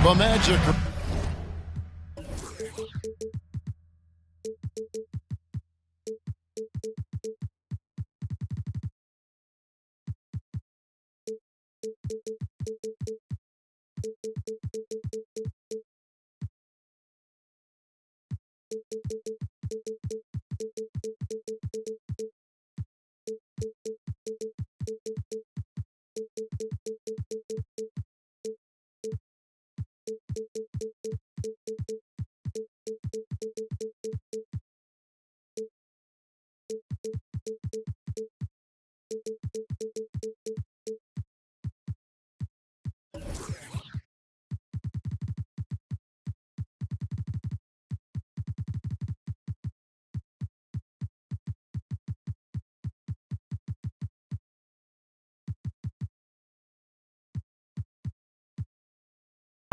The Magic.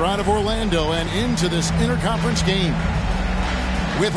Out of Orlando and into this interconference game with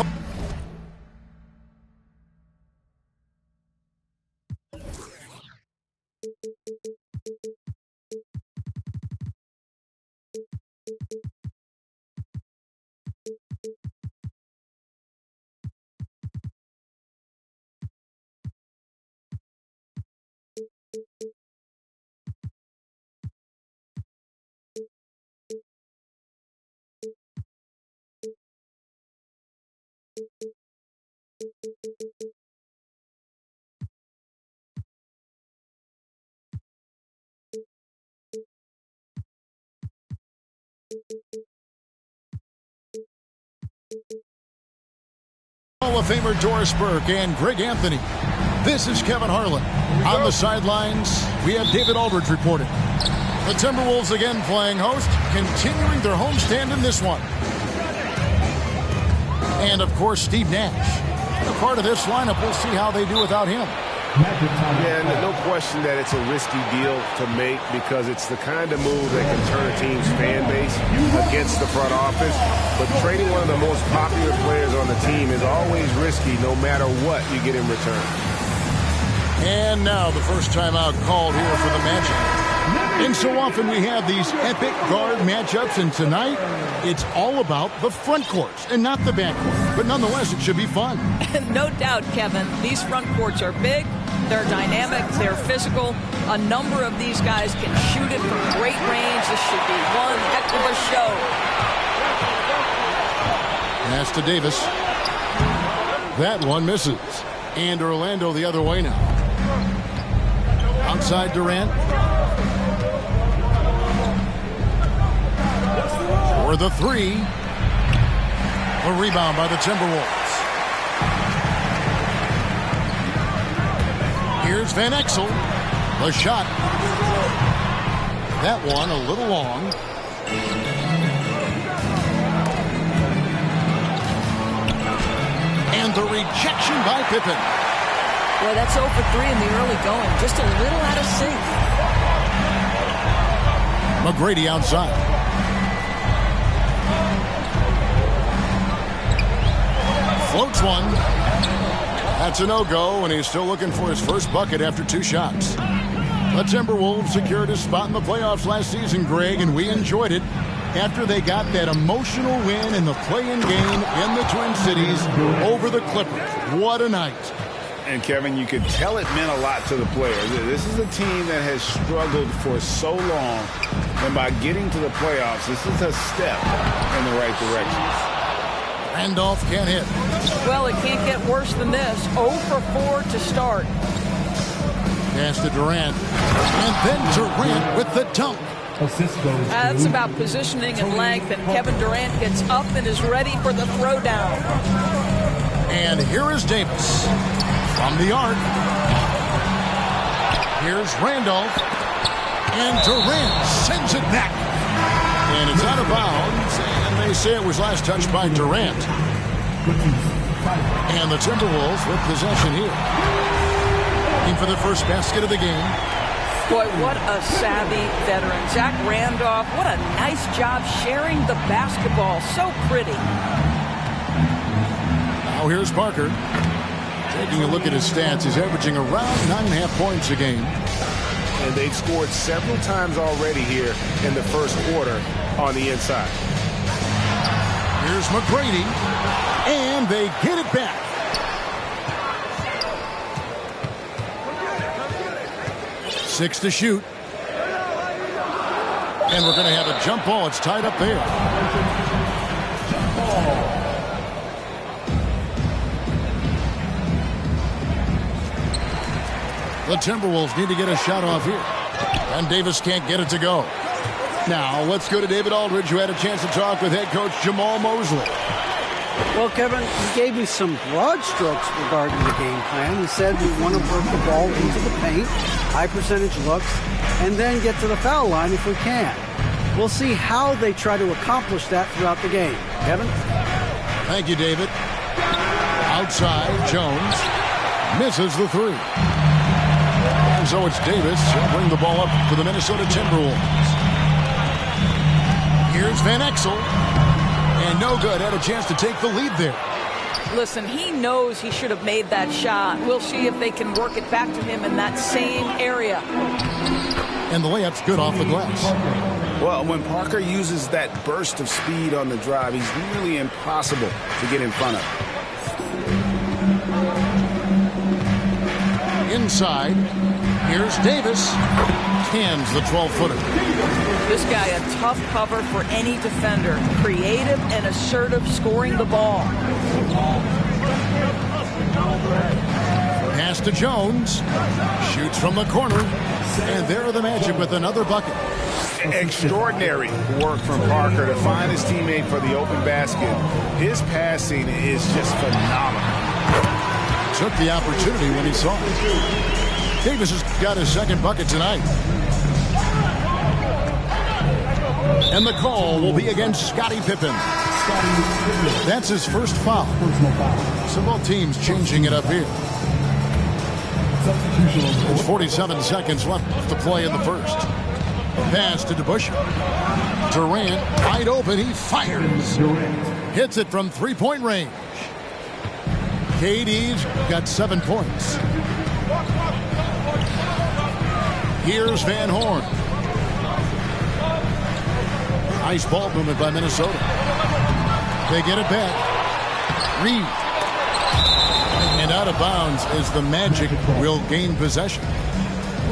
Hall of Famer Doris Burke and Greg Anthony. This is Kevin Harlan. On the sidelines, we have David Aldridge reporting. The Timberwolves again playing host, continuing their homestand in this one. And, of course, Steve Nash. A part of this lineup, we'll see how they do without him. Yeah, no question that it's a risky deal to make because it's the kind of move that can turn a team's fan base against the front office. But trading one of the most popular players on the team is always risky no matter what you get in return. And now the first time out called here for the Magic. And so often we have these epic guard matchups, and tonight it's all about the front courts and not the back court. But nonetheless, it should be fun. No doubt, Kevin. These front courts are big, they're dynamic, they're physical. A number of these guys can shoot it from great range. This should be one heck of a show. Pass to Davis. That one misses. And Orlando the other way now. Outside Durant. For the three. A rebound by the Timberwolves. Here's Van Exel. The shot. That one a little long. And the rejection by Pippen. Boy, that's 0 for 3 in the early going. Just a little out of sync. McGrady outside. Floats one. That's a no-go, and he's still looking for his first bucket after 2 shots. The Timberwolves secured a spot in the playoffs last season, Greg, and we enjoyed it after they got that emotional win in the play-in game in the Twin Cities over the Clippers. What a night. And, Kevin, you could tell it meant a lot to the players. This is a team that has struggled for so long, and by getting to the playoffs, this is a step in the right direction. Randolph can't hit. Well, it can't get worse than this. 0 for 4 to start. Pass to Durant. And then Durant with the dunk. That's about positioning and length, and Kevin Durant gets up and is ready for the throwdown. And here is Davis from the arc. Here's Randolph. And Durant sends it back. And it's out of bounds, and they say it was last touched by Durant. And the Timberwolves with possession here. Looking for the first basket of the game. Boy, what a savvy veteran. Zach Randolph, what a nice job sharing the basketball. So pretty. Now here's Parker. Taking a look at his stats, he's averaging around 9.5 points a game. and they've scored several times already here in the first quarter on the inside. Here's McGrady, and they get it back. Six to shoot. And we're going to have a jump ball. It's tied up there. The Timberwolves need to get a shot off here. And Davis can't get it to go. Now, let's go to David Aldridge, who had a chance to talk with head coach Jamal Mosley. Well, Kevin, he gave me some broad strokes regarding the game plan. He said we want to work the ball into the paint, high percentage looks, and then get to the foul line if we can. We'll see how they try to accomplish that throughout the game. Kevin? Thank you, David. Outside, Jones misses the three. And so it's Davis. He'll bring the ball up for the Minnesota Timberwolves. Here's Van Exel. And no good. Had a chance to take the lead there. Listen, he knows he should have made that shot. We'll see if they can work it back to him in that same area. And the layup's good off the glass. Well, when Parker uses that burst of speed on the drive, he's nearly impossible to get in front of. Inside, here's Davis. Cans the 12-footer. This guy a tough cover for any defender. Creative and assertive scoring the ball. Pass to Jones. Shoots from the corner. And there are the Magic with another bucket. Extraordinary work from Parker to find his teammate for the open basket. His passing is just phenomenal. Took the opportunity when he saw it. Davis has got his second bucket tonight. And the call will be against Scottie Pippen. That's his first foul. So both teams changing it up here. There's 47 seconds left to play in the first. Pass to DeBusschere. Durant wide open. He fires. Hits it from three-point range. KD's got 7 points. Here's Van Horn. Nice ball movement by Minnesota. They get it back. Reed. And out of bounds as the Magic will gain possession.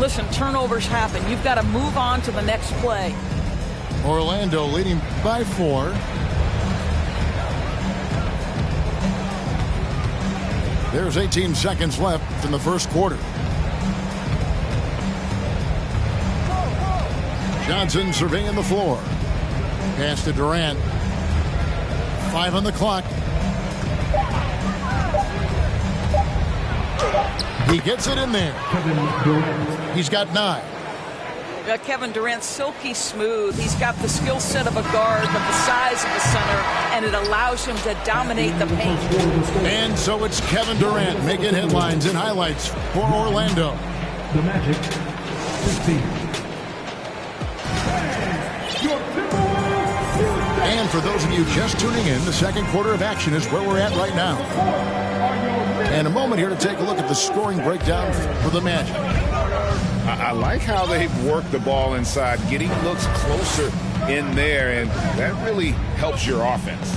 Listen, turnovers happen. You've got to move on to the next play. Orlando leading by 4. There's 18 seconds left in the first quarter. Johnson surveying the floor. Pass to Durant. 5 on the clock. He gets it in there. He's got 9. Kevin Durant, silky smooth. He's got the skill set of a guard, but the size of the center, and it allows him to dominate the paint. And so it's Kevin Durant making headlines and highlights for Orlando. The Magic, 15. And for those of you just tuning in, the second quarter of action is where we're at right now. And a moment here to take a look at the scoring breakdown for the Magic. I like how they've worked the ball inside, getting looks closer in there, and that really helps your offense.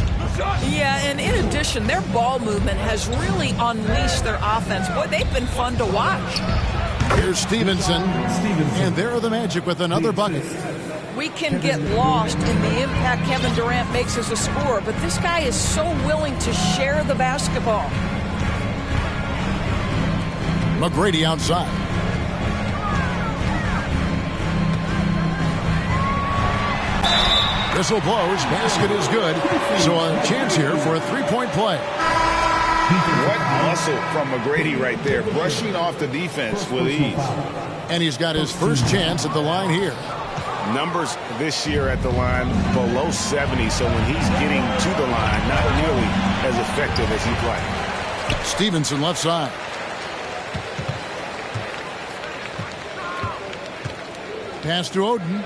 Yeah, and in addition, their ball movement has really unleashed their offense. Boy, they've been fun to watch. Here's Stevenson, and there are the Magic with another bucket. We can get lost in the impact Kevin Durant makes as a scorer, but this guy is so willing to share the basketball. McGrady outside. Whistle blows. Basket is good. So a chance here for a three-point play. What muscle from McGrady right there, brushing off the defense with ease. And he's got his first chance at the line here. Numbers this year at the line below 70, so when he's getting to the line, not nearly as effective as he'd like. Stevenson left side. Pass to Oden.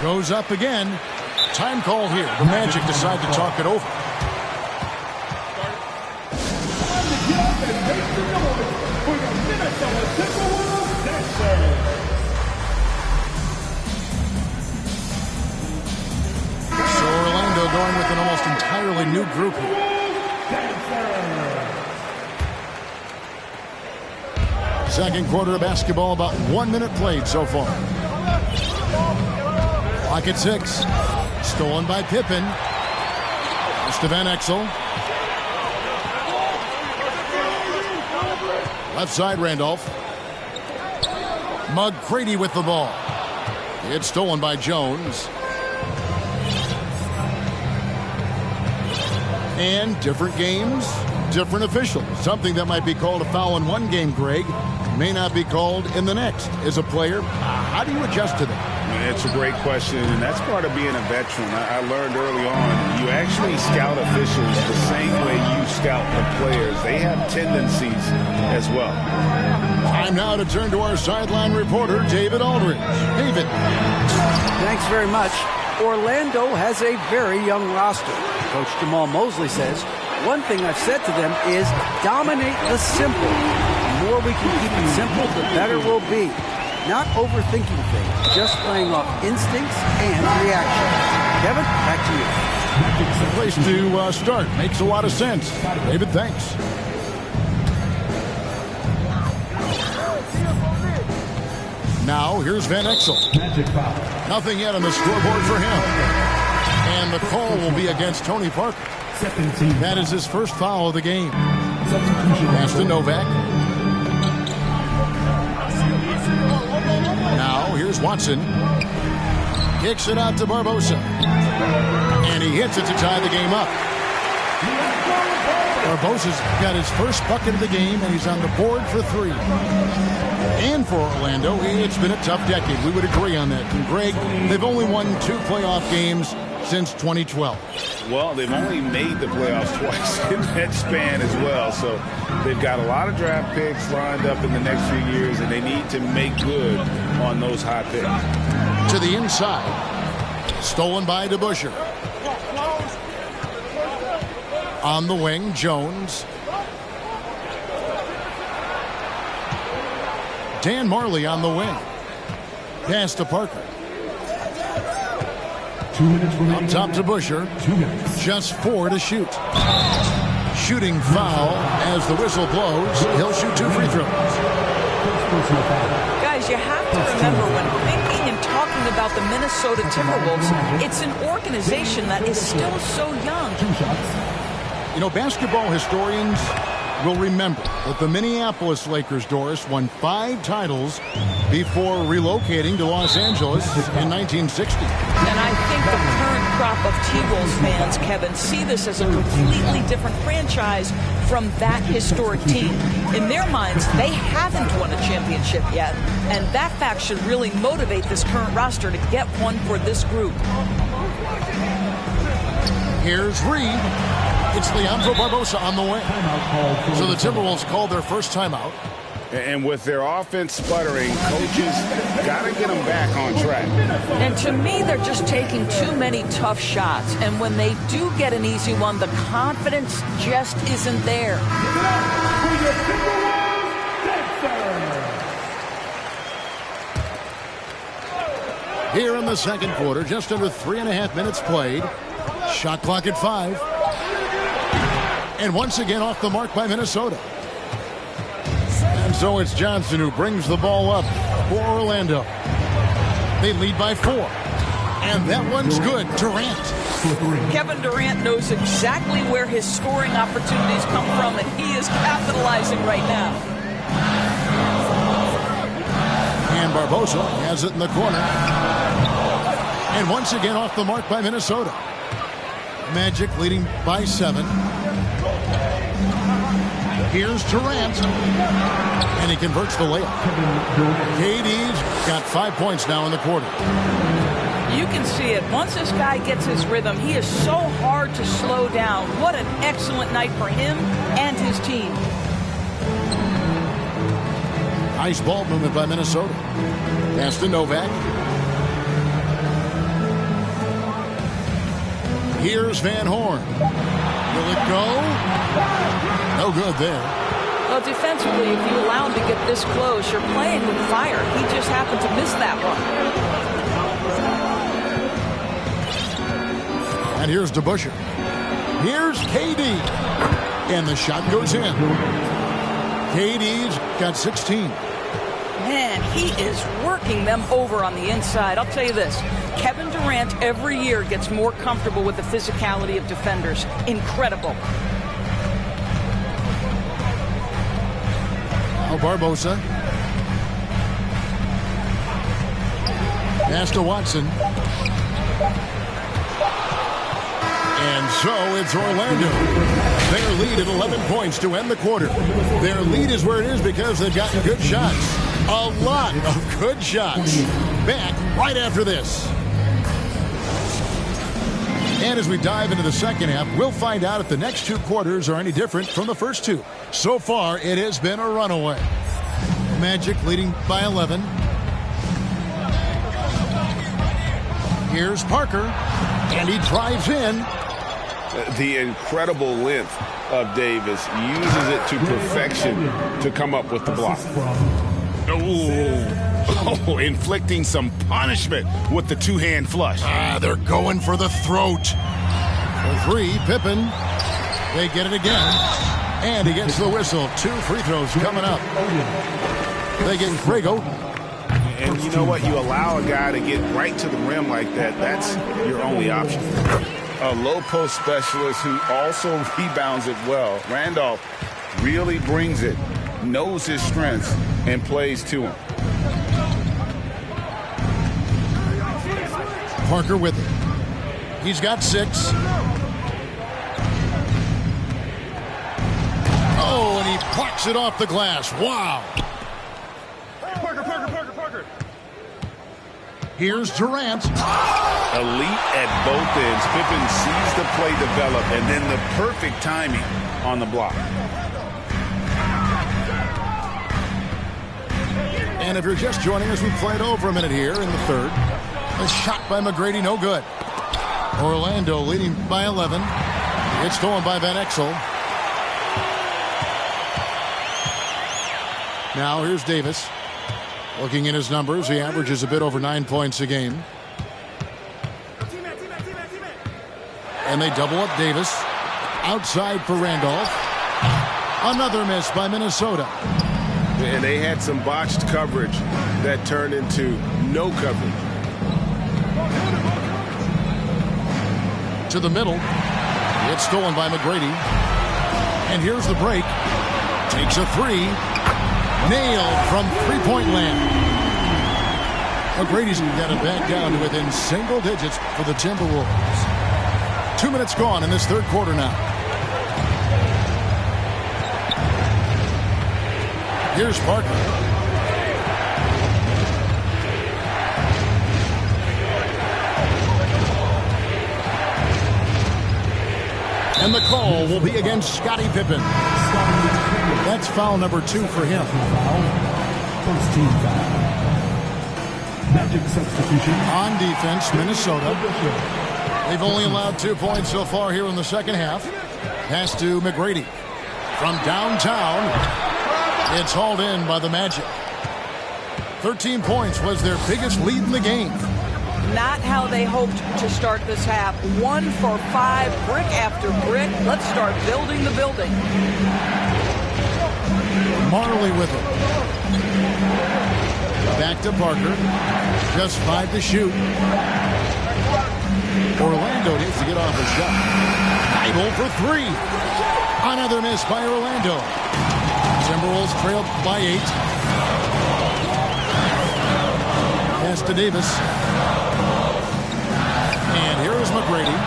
Goes up again. Time call here. The Magic decide to talk it over. Time to get up and make the noise for the Minnesota Timberwolves entirely new group here. Second quarter of basketball, about 1 minute played so far. Clock at 6. Stolen by Pippen. Pass to Van Exel. Left side, Randolph. McGrady with the ball. It's stolen by Jones. And different games, different officials. Something that might be called a foul in one game, Greg, may not be called in the next. As a player, how do you adjust to that? It's a great question, and that's part of being a veteran. I learned early on, you actually scout officials the same way you scout the players. They have tendencies as well. Time now to turn to our sideline reporter, David Aldridge. David. Thanks very much. Orlando has a very young roster. Coach Jamal Mosley says, one thing I've said to them is dominate the simple. The more we can keep it simple, the better we'll be. Not overthinking things, just playing off instincts and reactions. Kevin, back to you. It's a place to start. Makes a lot of sense. David, thanks. Now, here's Van Exel. Nothing yet on the scoreboard for him. And the call will be against Tony Parker. That is his first foul of the game. Pass to Novak. Now, here's Watson. Kicks it out to Barbosa. And he hits it to tie the game up. Barbosa's got his first bucket of the game, and he's on the board for 3. And for Orlando, it's been a tough decade. We would agree on that. And Greg, they've only won 2 playoff games since 2012. Well, they've only made the playoffs twice in that span as well. So they've got a lot of draft picks lined up in the next few years, and they need to make good on those high picks. To the inside. Stolen by DeBusschere. On the wing, Jones. Dan Marley on the wing. Pass to Parker. 2 minutes remaining. Up top to Busher. 2 minutes. Just 4 to shoot. Shooting foul as the whistle blows. He'll shoot 2 free throws. Guys, you have to remember when thinking and talking about the Minnesota Timberwolves, it's an organization that is still so young. 2 shots. You know, basketball historians will remember that the Minneapolis Lakers, Doris, won 5 titles before relocating to Los Angeles in 1960. And I think the current crop of T-Wolves fans, Kevin, see this as a completely different franchise from that historic team. In their minds, they haven't won a championship yet, and that fact should really motivate this current roster to get one for this group. Here's Reed. It's Leandro Barbosa on the wing. So the Timberwolves called their first timeout. And with their offense sputtering, coaches got to get them back on track. And to me, they're just taking too many tough shots. And when they do get an easy one, the confidence just isn't there. Here in the second quarter, just under 3.5 minutes played. Shot clock at 5. And once again off the mark by Minnesota. And so it's Johnson who brings the ball up for Orlando. They lead by 4. And that one's good. Durant. Kevin Durant knows exactly where his scoring opportunities come from, and he is capitalizing right now. And Barbosa has it in the corner. And once again off the mark by Minnesota. Magic leading by 7. Here's Durant. And he converts the layup. KD's got 5 points now in the quarter. You can see it. Once this guy gets his rhythm, he is so hard to slow down. What an excellent night for him and his team. Nice ball movement by Minnesota. Pass to Novak. Here's Van Horn. Will it go? No good there. Well, defensively, if you allow him to get this close, you're playing with fire. He just happened to miss that one. And here's DeBusschere. Here's KD. And the shot goes in. KD's got 16. Man, he is working them over on the inside. I'll tell you this, Kevin Durant every year gets more comfortable with the physicality of defenders. Incredible. Now Barbosa. Pass to Watson. And so it's Orlando. Their lead at 11 points to end the quarter. Their lead is where it is because they've gotten good shots. A lot of good shots. Back right after this. And as we dive into the second half, we'll find out if the next two quarters are any different from the first two. So far, it has been a runaway. Magic leading by 11. Here's Parker, and he drives in. The incredible length of Davis uses it to perfection to come up with the block. Oh, inflicting some punishment with the two-hand flush. They're going for the throat. For three, Pippen. They get it again. And he gets the whistle. 2 free throws coming up. They get Grego. And you know what? You allow a guy to get right to the rim like that. That's your only option. A low post specialist who also rebounds it well. Randolph really brings it, knows his strengths, and plays to him. Parker with it. He's got 6. Oh, and he plucks it off the glass. Wow. Parker. Here's Durant. Elite at both ends. Pippen sees the play develop, and then the perfect timing on the block. And if you're just joining us, we played over a minute here in the third. A shot by McGrady, no good. Orlando leading by 11. It's stolen by Van Exel. Now here's Davis. Looking at his numbers, he averages a bit over 9 points a game. And they double up Davis. Outside for Randolph. Another miss by Minnesota. And they had some botched coverage that turned into no coverage. To the middle. It's stolen by McGrady. And here's the break. Takes a 3. Nailed from three-point land. McGrady's got it back down to within single digits for the Timberwolves. 2 minutes gone in this third quarter now. Here's Parker. And the call will be against Scottie Pippen. That's foul number 2 for him. First team foul. Magic substitution. On defense, Minnesota. They've only allowed 2 points so far here in the second half. Pass to McGrady. From downtown, it's hauled in by the Magic. 13 points was their biggest lead in the game. Not how they hoped to start this half. 1 for 5, brick after brick. Let's start building the building. Marley with it. Back to Parker. Just 5 to shoot. Orlando needs to get off a shot. Idle for 3. Another miss by Orlando. Timberwolves trailed by 8. Pass to Davis. And here is McGrady.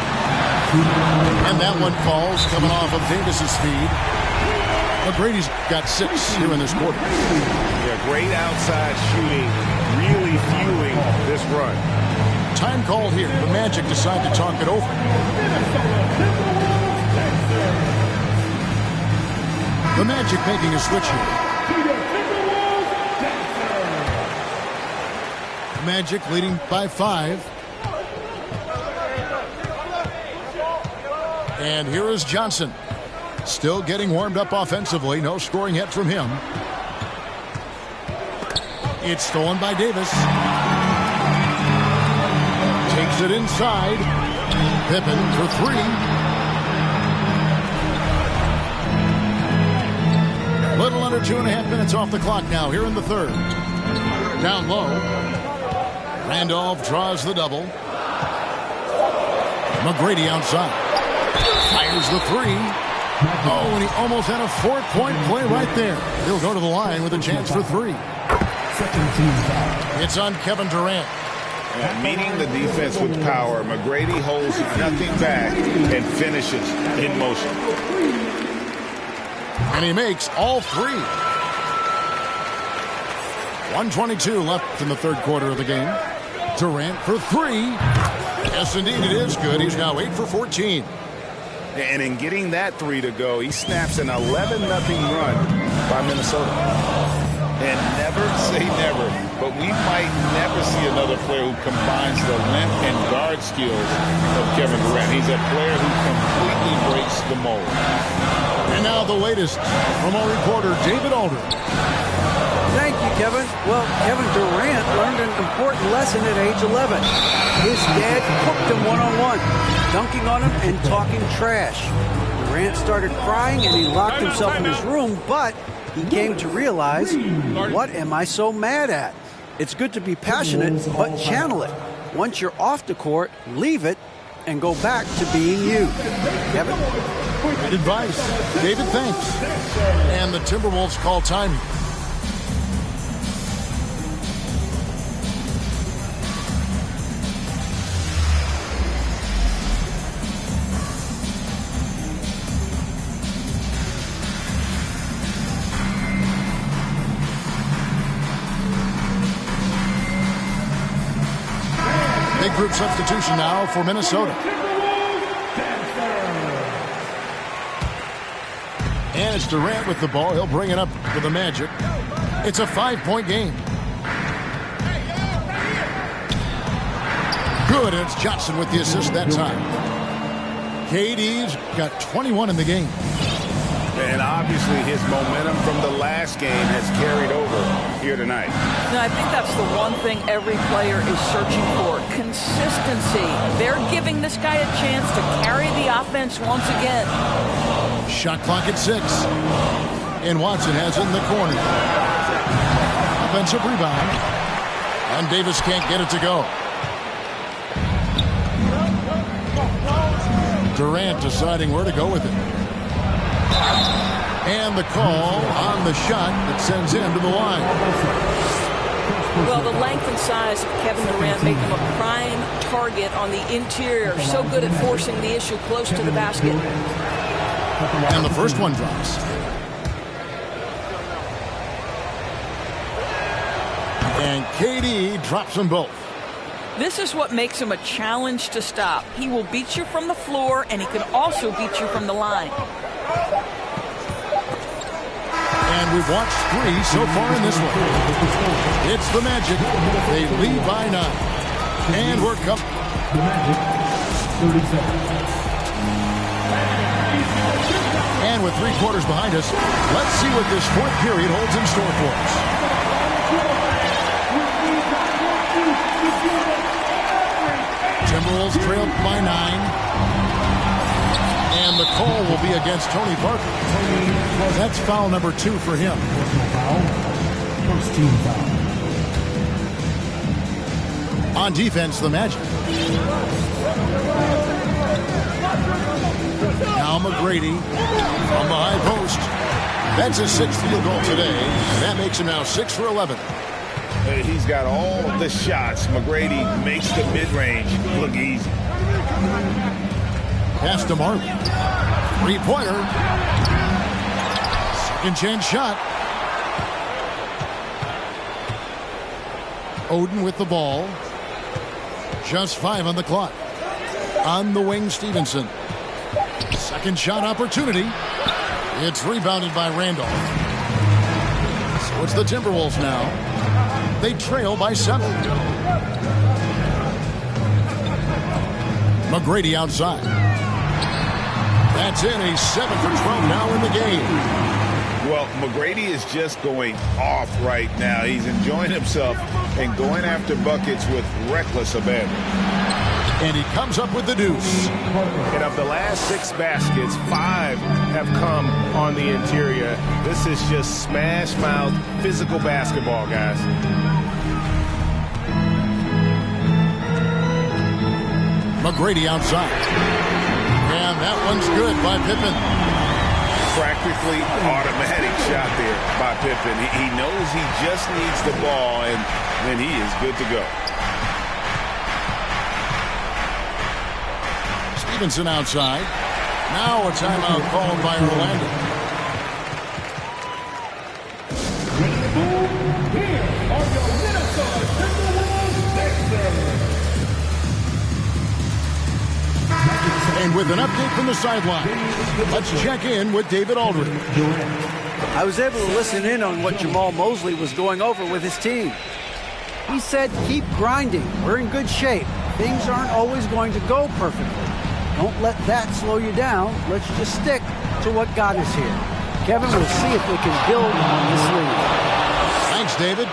And that one falls coming off of Davis's speed. McGrady's got 6 here in this quarter. Yeah, great outside shooting, really fueling this run. Time called here. The Magic decide to talk it over. The Magic making a switch here. Magic leading by 5. And here is Johnson. Still getting warmed up offensively. No scoring yet from him. It's stolen by Davis. Takes it inside. Pippen for 3. Little under 2.5 minutes off the clock now here in the third. Down low. Randolph draws the double. McGrady outside. Fires the three. Oh, and he almost had a 4-point play right there. He'll go to the line with a chance for three. It's on Kevin Durant. And meeting the defense with power, McGrady holds nothing back and finishes in motion. And he makes all three. 1:22 left in the third quarter of the game. Durant for three. Yes, indeed, it is good. He's now 8 for 14. And in getting that three to go, he snaps an 11-0 run by Minnesota. And never say never, but we might never see another player who combines the length and guard skills of Kevin Durant. He's a player who completely breaks the mold. And now the latest from our reporter, David Aldridge. Thank you, Kevin. Well, Kevin Durant learned an important lesson at age 11. His dad cooked him one-on-one, dunking on him and talking trash. Durant started crying and he locked himself in his room, but he came to realize, what am I so mad at? It's good to be passionate, but channel it. Once you're off the court, leave it and go back to being you. Kevin? Good advice. David, thanks. And the Timberwolves call time. Big group substitution now for Minnesota. And it's Durant with the ball. He'll bring it up for the Magic. It's a 5-point game. Good, and it's Johnson with the assist that time. KD's got 21 in the game. And obviously his momentum from the last game has carried over here tonight. Now, I think that's the one thing every player is searching for. Consistency. They're giving this guy a chance to carry the offense once again. Shot clock at 6. And Watson has it in the corner. Offensive rebound. And Davis can't get it to go. Durant deciding where to go with it. And the call on the shot that sends him to the line. Well, the length and size of Kevin Durant make him a prime target on the interior. So good at forcing the issue close to the basket. And the first one drops. And KD drops them both. This is what makes him a challenge to stop. He will beat you from the floor, and he can also beat you from the line. And we've watched 3 so far in this one. It's the Magic. They lead by 9. And we're coming. The Magic, 37. And with 3 quarters behind us, let's see what this fourth period holds in store for us. Timberwolves trail by 9. And the call will be against Tony Parker. That's foul number 2 for him. First team foul. On defense, the Magic. Now McGrady from the high post. That's his 6th field goal today. And that makes him now 6 for 11. He's got all the shots. McGrady makes the mid-range look easy. Pass to Marley. 3-pointer. Second chance shot. Oden with the ball. Just 5 on the clock. On the wing, Stevenson. Second shot opportunity. It's rebounded by Randolph. So it's the Timberwolves now. They trail by 7. McGrady outside. That's in. He's 7 for 12 now in the game. Well, McGrady is just going off right now. He's enjoying himself and going after buckets with reckless abandon. And he comes up with the deuce. And of the last 6 baskets, 5 have come on the interior. This is just smash-mouth physical basketball, guys. McGrady outside. And that one's good by Pippen. Practically automatic shot there by Pippen. He knows he just needs the ball, and then he is good to go. Stevenson outside. Now a timeout called by Orlando. Here are your Minnesota Timberwolves Sixers. And with an update from the sideline, let's check in with David Aldridge. I was able to listen in on what Jamal Mosley was going over with his team. He said, keep grinding. We're in good shape. Things aren't always going to go perfectly. Don't let that slow you down. Let's just stick to what got us here. Kevin, we'll see if we can build on this lead. Thanks, David.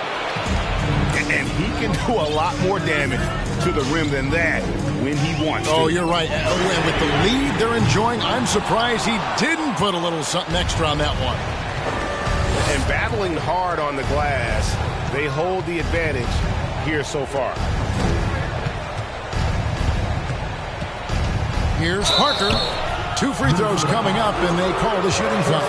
And he can do a lot more damage to the rim than that when he wants to. Oh, you're right. And with the lead they're enjoying, I'm surprised he didn't put a little something extra on that one. And battling hard on the glass, they hold the advantage here so far. Here's Parker. 2 free throws coming up, and they call the shooting foul.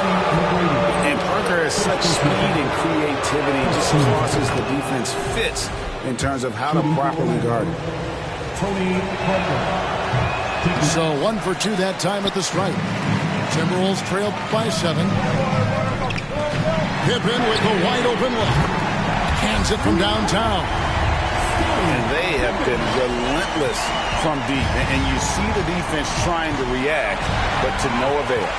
And Parker has such speed and creativity, just crosses the defense, fits in terms of how to properly guard it. Tony Parker. So 1 for 2 that time at the stripe. Timberwolves trail by 7. Pippen with the wide open look. Hands it from downtown. And they have been relentless from deep. And you see the defense trying to react, but to no avail.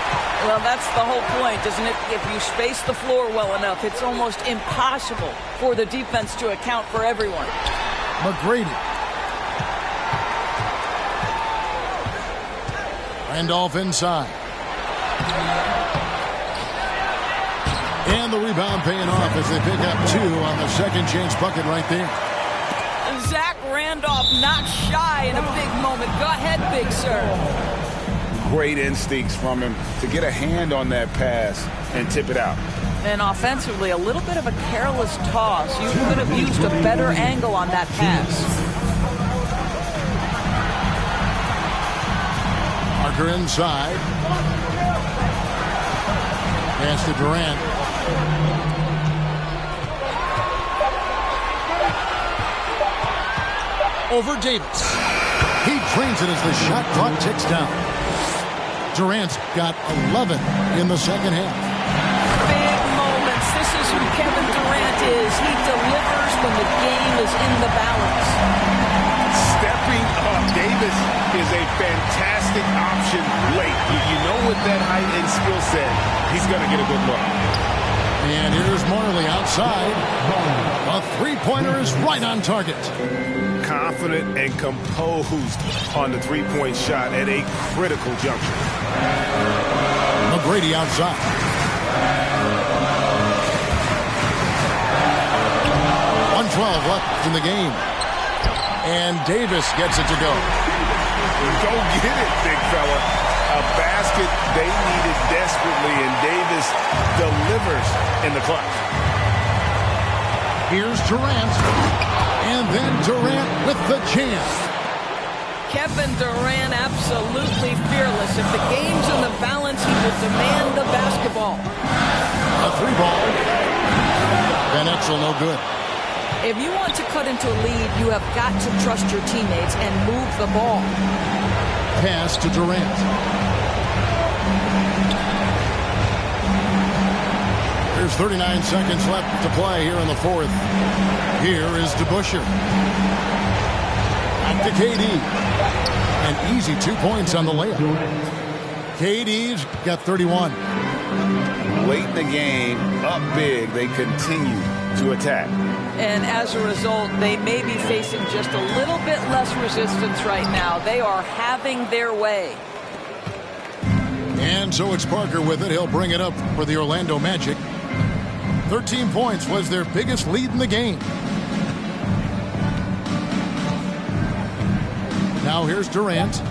Well, that's the whole point, isn't it? If you space the floor well enough, it's almost impossible for the defense to account for everyone. McGrady. Randolph inside. And the rebound paying off as they pick up 2 on the second chance bucket right there. Zach Randolph not shy in a big moment. Go ahead, Big Sir. Great instincts from him to get a hand on that pass and tip it out. And offensively, a little bit of a careless toss. You could have used a better angle on that pass. Parker inside. Pass to Durant. Over Davis. He drains it as the shot clock ticks down. Durant's got 11 in the second half. Big moments. This is who Kevin Durant is. He delivers when the game is in the balance. Stepping up, Davis is a fantastic option late. You know, with that height and skill set, he's going to get a good look. And here's Marley outside. A three-pointer is right on target. Confident and composed on the three-point shot at a critical juncture. McGrady outside. .112 left in the game. And Davis gets it to go. Go get it, big fella. A basket they needed desperately, and Davis delivers in the clutch. Here's Durant. And then Durant with the chance. Kevin Durant absolutely fearless. If the game's in the balance, he will demand the basketball. A 3-ball. Van Exel no good. If you want to cut into a lead, you have got to trust your teammates and move the ball. Pass to Durant. There's 39 seconds left to play here in the fourth. Here is DeBusschere. Back to KD. An easy 2 points on the layup. KD's got 31. Late in the game, up big, they continue to attack. And as a result, they may be facing just a little bit less resistance right now. They are having their way. And so it's Parker with it. He'll bring it up for the Orlando Magic. 13 points was their biggest lead in the game. Now here's Durant.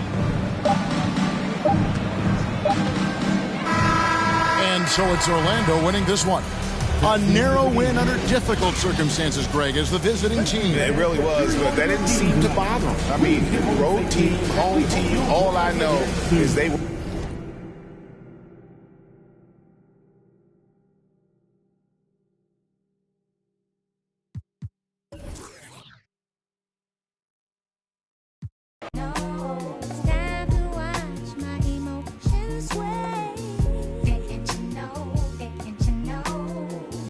And so it's Orlando winning this one. A narrow win under difficult circumstances, Greg, as the visiting team. It really was, but that didn't seem to bother them. I mean, road team, home team, all I know is they were. No.